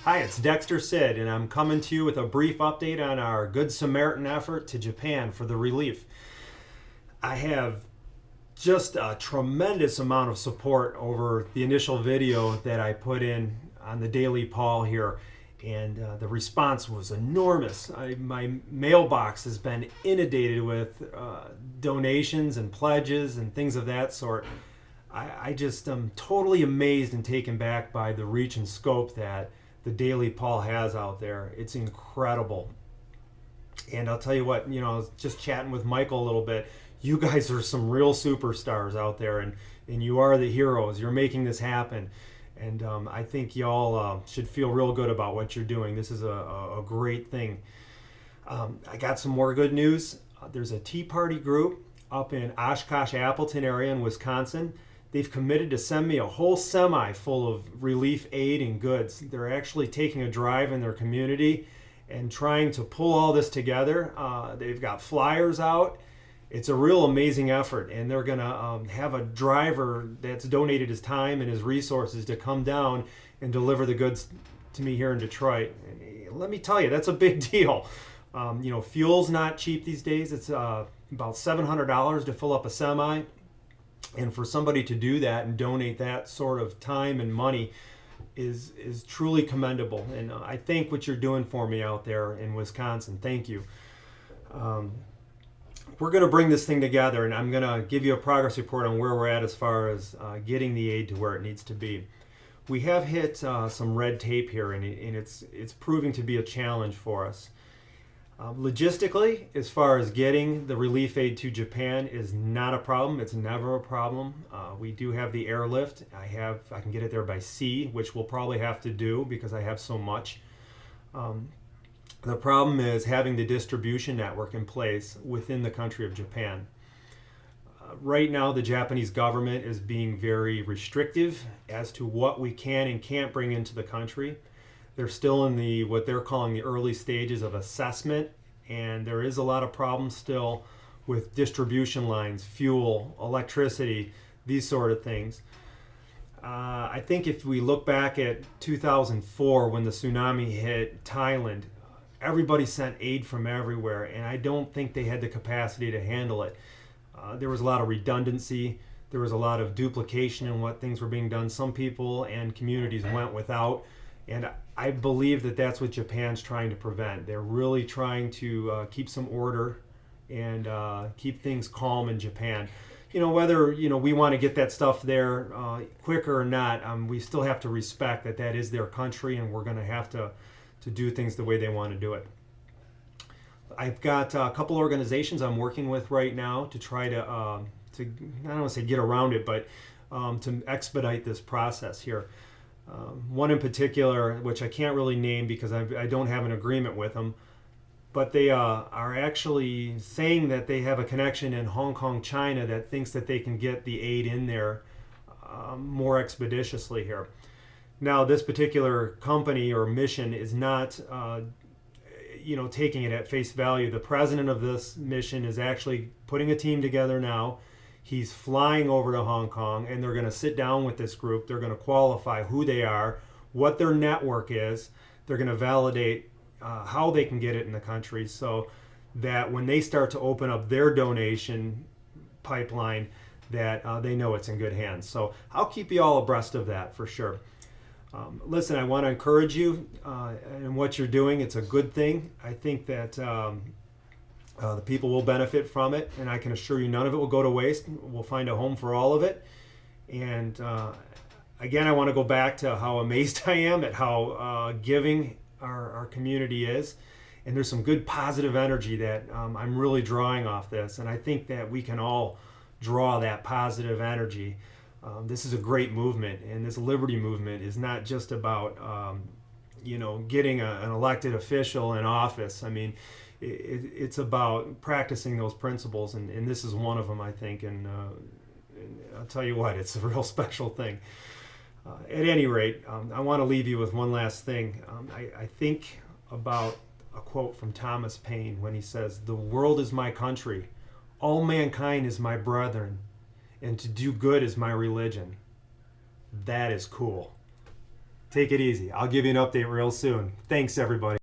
Hi, it's Dexterszyd, and I'm coming to you with a brief update on our Good Samaritan effort to Japan for the relief. I have just a tremendous amount of support over the initial video that I put in on the Daily Paul here, and the response was enormous. My mailbox has been inundated with donations and pledges and things of that sort. I just am totally amazed and taken back by the reach and scope that the Daily Paul has out there. It's incredible. And I'll tell you what, I was just chatting with Michael a little bit. You guys are some real superstars out there, and you are the heroes. You're making this happen. And I think y'all should feel real good about what you're doing. This is a great thing. I got some more good news. There's a Tea Party group up in Oshkosh, Appleton area in Wisconsin. They've committed to send me a whole semi full of relief aid and goods. They're actually taking a drive in their community and trying to pull all this together. They've got flyers out. It's a real amazing effort, and they're going to have a driver that's donated his time and his resources to come down and deliver the goods to me here in Detroit. And let me tell you, that's a big deal. Fuel's not cheap these days. It's about $700 to fill up a semi. And for somebody to do that and donate that sort of time and money is truly commendable. And I thank what you're doing for me out there in Wisconsin. Thank you. We're going to bring this thing together, and I'm going to give you a progress report on where we're at as far as getting the aid to where it needs to be. We have hit some red tape here, and it's proving to be a challenge for us. Logistically, as far as getting the relief aid to Japan is not a problem. It's never a problem. We do have the airlift. I can get it there by sea, which we'll probably have to do because I have so much. The problem is having the distribution network in place within the country of Japan. Right now, the Japanese government is being very restrictive as to what we can and can't bring into the country. They're still in what they're calling the early stages of assessment, and there is a lot of problems still with distribution lines, fuel, electricity, these sort of things. I think if we look back at 2004 when the tsunami hit Thailand, everybody sent aid from everywhere, and I don't think they had the capacity to handle it. There was a lot of redundancy. There was a lot of duplication in what things were being done. Some people and communities went without. And I believe that that's what Japan's trying to prevent. They're really trying to keep some order and keep things calm in Japan. Whether we want to get that stuff there quicker or not, we still have to respect that that is their country, and we're going to have to do things the way they want to do it. I've got a couple organizations I'm working with right now to try to I don't want to say get around it, but to expedite this process here. One in particular, which I can't really name because I don't have an agreement with them, but they are actually saying that they have a connection in Hong Kong, China, that thinks that they can get the aid in there more expeditiously here. Now, this particular company or mission is not, taking it at face value. The president of this mission is actually putting a team together now. He's flying over to Hong Kong, and they're going to sit down with this group. They're going to qualify who they are, what their network is. They're going to validate how they can get it in the country so that when they start to open up their donation pipeline, that they know it's in good hands. So I'll keep you all abreast of that for sure. Listen, I want to encourage you in what you're doing. It's a good thing. I think that the people will benefit from it, and I can assure you none of it will go to waste. We'll find a home for all of it. And again, I want to go back to how amazed I am at how giving our community is. And there's some good positive energy that I'm really drawing off this. And I think that we can all draw that positive energy. This is a great movement, and this liberty movement is not just about getting an elected official in office. I mean, it's about practicing those principles, and this is one of them, I think. And I'll tell you what, it's a real special thing. At any rate, I want to leave you with one last thing. I think about a quote from Thomas Paine when he says, "The world is my country, all mankind is my brethren, and to do good is my religion." That is cool. Take it easy. I'll give you an update real soon. Thanks, everybody.